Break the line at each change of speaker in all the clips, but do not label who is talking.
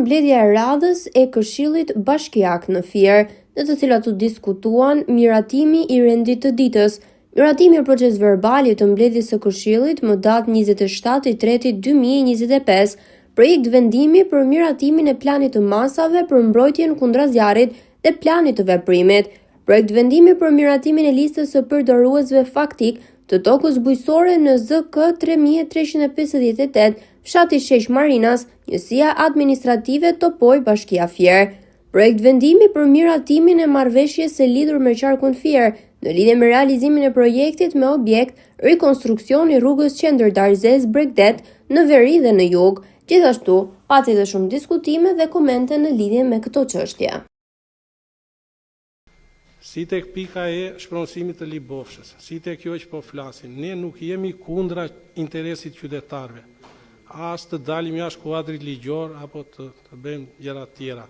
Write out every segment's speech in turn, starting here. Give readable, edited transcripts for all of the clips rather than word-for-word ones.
mbledhja e radhës e Këshillit Bashkiak në Fier, në të cilat u diskutuan miratimi i rendit të ditës. Miratimi i proces verbali të mbledhjes së Këshillit më datë 27/3/2025, projekt vendimi për miratimin e planit të masave për mbrojtjen kundra zjarrit dhe planit të veprimit, projekt vendimi për miratimin e listës së përdoruesve faktik të tokës bujqësore në ZK 3358, fshati Sheq Marinas, njësia administrative Topoj, Bashkia Fier. Projekt vendimi për miratimin e marrëveshjes së lidhur me qarkun Fier në lidhje me realizimin e projektit me objekt rikonstruksioni rrugës Qendër Darzez Bregdet në veri dhe në jug. Gjithashtu, pati edhe shumë diskutime dhe komente në lidhje me këto çështje.
Si tek pika e shpronësimit të Libofshës, si tek kjo që po flasim, ne nuk jemi kundra interesit qytetarëve, as të dalim jashtë kuadrit ligjor apo të bëjmë gjëra të tjera.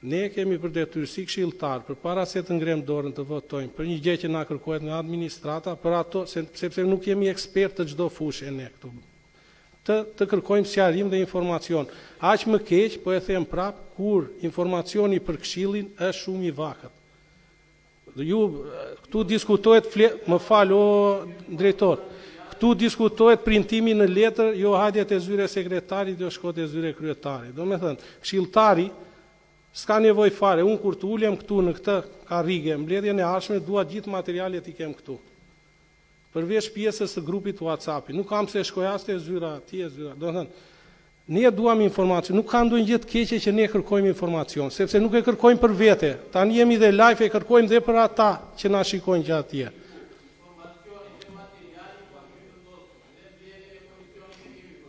Ne kemi për detyrë si këshilltar, përpara se të ngrem dorën të votojmë për një gjë që na kërkohet nga administrata, për ato sepse nuk jemi ekspert të çdo fushë ne këtu. Të kërkojmë sqarim dhe informacion. Aq më keq, po e them prap, kur informacioni për Këshillin është shumë i vakët. Këtu diskutohet, më fal o drejtor, këtu diskutohet printimi në letër, jo hajdet e zyre sekretarit, jo shkot e zyre kryetarit. Do me thënë, këshilltari s'ka nevoj fare, unë kur të ulem këtu në këtë karrige, mbledhjen e ardhshme, dua gjithë materialet i kem këtu. Përveç pjesës të grupit WhatsApp-i, nuk kam se shkoj as te zyra, atje zyra, do me thënë, ne duam informacion, nuk ka ndonjë gjë të keqe që ne kërkojmë informacion, sepse nuk e kërkojmë për vete, tani jemi dhe live e kërkojmë dhe për ata që na shikojnë gjatë atje.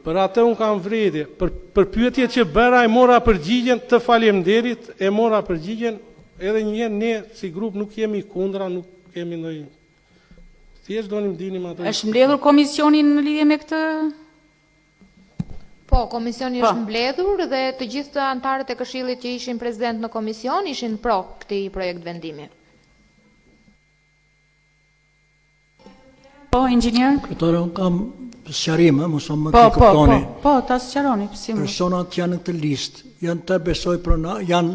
Për atë unë kam vrejtje, për pyetjet që bëra e mora përgjigjen, të faleminderit, e mora përgjigjen, edhe një ne si grup nuk jemi kundra, nuk kemi ndonjë. Thjesht donim dinim ato.
Është mbledhur komisioni në lidhje me këtë?
Po, komisioni është mbledhur dhe të gjithë të antarët e Këshillit që ishin prezent në komision ishin pro këtij projekt vendimi.
Po, inxhinier?
Kryetare, unë kam sqarim, mos më të kuptoni.
Po, ta sqaroni, pse më.
Personat që janë në këtë listë, janë të besoj janë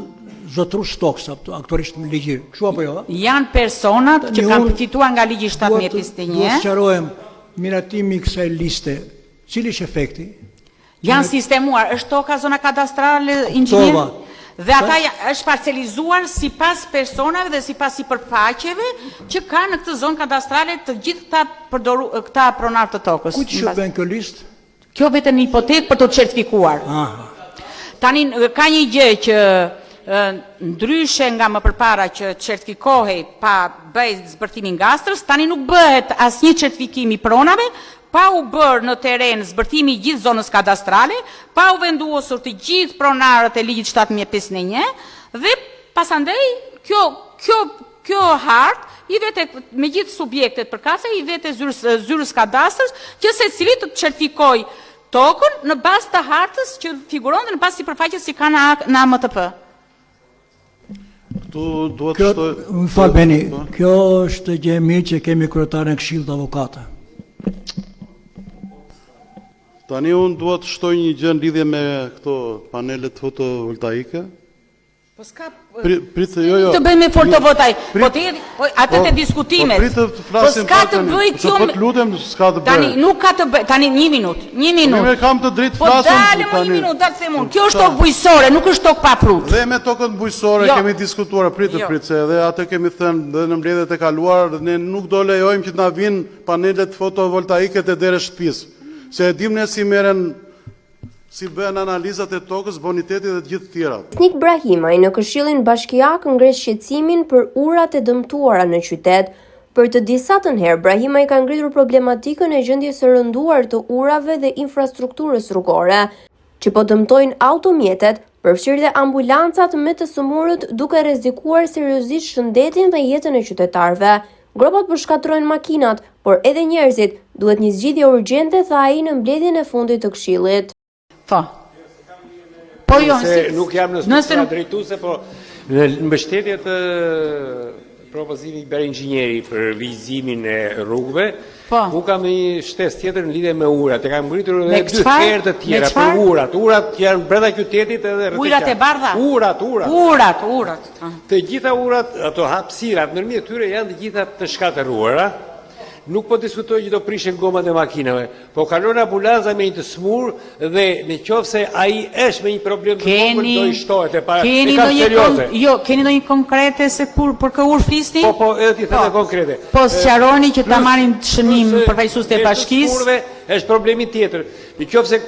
zotru stoks, aktualisht në ligji. Kështu apo jo?
Janë personat që kanë përfituar nga ligji 1751.
Duhet sqarojmë miratimi i kësaj liste. Cili është efekti?
Janë sistemuar, është toka zona kadastrale, inxhinier? Dhe ata është parcelizuar sipas personave dhe sipas sipërfaqeve që ka në këtë zonë kadastrale të gjithë këta pronar të tokës.
Kujt shërben kjo listë?
Kjo vetëm një hipotekë për të certifikuar. Tani ka një gjë që ndryshe nga më përpara që certifikohej pa bëj zbërtimin gastrës, tani nuk bëhet asnjë certifikim i pronave, pa u bërë në teren zbërtimi i gjithë zonës kadastrale, pa u venduosur të gjithë pronarët e ligjit 1751 dhe pasandej kjo hartë i vete me gjithë subjektet përkatëse i vete zyrës kadastrës që secili të certifikoj tokën në bazë të hartës që figuron dhe në bazë sipërfaqes si ka në AMTP.
Më fal beni, kjo është gjë e mirë që kemi kryetaren e Këshillit të Avokatëve.
Tani unë duhet të shtoj një gjë në lidhje me këto panelet fotovoltaike.
Po s'ka...
jo.
Të bëjmë me fotovoltaik. Po atë të diskutimet. Po s'ka të bëj kjo...
Po të lutem, s'ka të bëj.
Tani nuk ka të bëj. Tani një minut.
Unë kam të drejtë flasëm.
Po dalë më një minut, dalë them unë. Kjo është tokë bujqësore, nuk është tokë pa frut.
Dhe me tokën bujqësore kemi diskutuar, pritë, se edhe atë kemi thënë dhe në mbledhjet e kaluar, ne nuk do lejojmë që të na vinë panelet fotovoltaike te dera shtëpisë. Se e dim ne si meren, si bëhen analizat e tokës, boniteti dhe të gjithë tjera.
Nik Brahimaj në Këshillin Bashkiak ngres shqetësimin për urat e dëmtuara në qytet. Për të disatën herë, Brahimaj ka ngritur problematikën e gjendjes së rënduar të urave dhe infrastrukturës rrugore, që po dëmtojnë automjetet, përfshirë dhe ambulancat me të sëmurët duke rrezikuar seriozisht shëndetin dhe jetën e qytetarëve. Gropat përshkatrojnë makinat, por edhe njerëzit, duhet një zgjidhje urgjente, tha ai në mbledhjen e fundit të Këshillit.
Po jo,
nuk jam në struktura drejtuese, po në mbështetje të propozimit bërë inxhinieri për vizimin e rrugëve,
Po.
Unë kam një shtesë tjetër në lidhje me urat. E kam ngritur edhe
Me
2
çfarë?
herë të tjera
Me çfarë?
për urat. Urat janë brenda qytetit edhe rreth.
Ujrat e bardha?
Urat.
Urat.
Të gjitha urat, ato hapësirat, ndërmjet tyre janë të gjitha të shkatëruara. Nuk po diskutoj që do prishen gomat e makinave, po kalon ambulanca me një të smur dhe në qoftë se ai është me një problem të vogël do i shtohet e para.
Keni ndonjë konkrete se për kë ur flisni?
Po, edhe ti thënë konkrete.
Po sqaroni që ta marrin shënim përfaqësuesit e bashkisë.
Smurve është problemi tjetër. Në qoftë se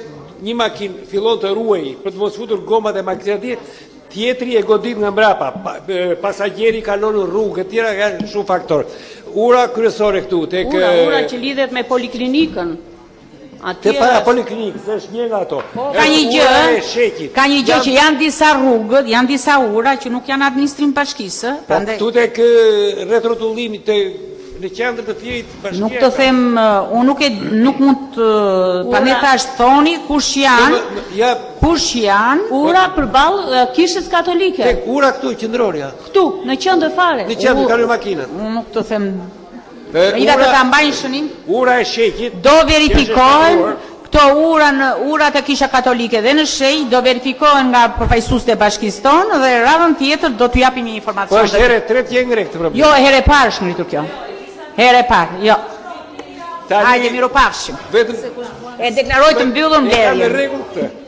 një makinë fillon të ruajë për të mos futur gomat e makinat tjetri e godit nga mbrapa, pasagjeri kalon në rrugë, e tjera ka shumë faktor. Ura kryesore këtu, tek...
Ura që lidhet me poliklinikën.
Te para poliklinikë, se është një nga ato.
Ka një gjë që janë disa rrugët, janë disa ura që nuk janë administrim bashkisë.
Po këtu tek rrethrotullimit të në qendër të tjerit bashkia.
Nuk të them, unë nuk mund ta ne tash thoni kush janë
ura përballë kishës katolike.
Tek ura këtu qendrorja.
Këtu, në qendër fare.
Në qendër kanë makinat.
Unë nuk të them. Ida do ta mbajnë shënim.
Ura e sheqit.
Do verifikohen këto urat e kisha katolike dhe në shenjë do verifikohen nga përfaqësuesit e bashkisë tonë dhe radhën tjetër do t'ju japim një informacion.
Po është herë e tretë që ngre këtë problem.
Jo, herë e parë është ngritur kjo. Herë e parë, jo. Hajde, miru pafshim. E deklaroj të mbyllur mbledhjen.
Ka në rregull këtë.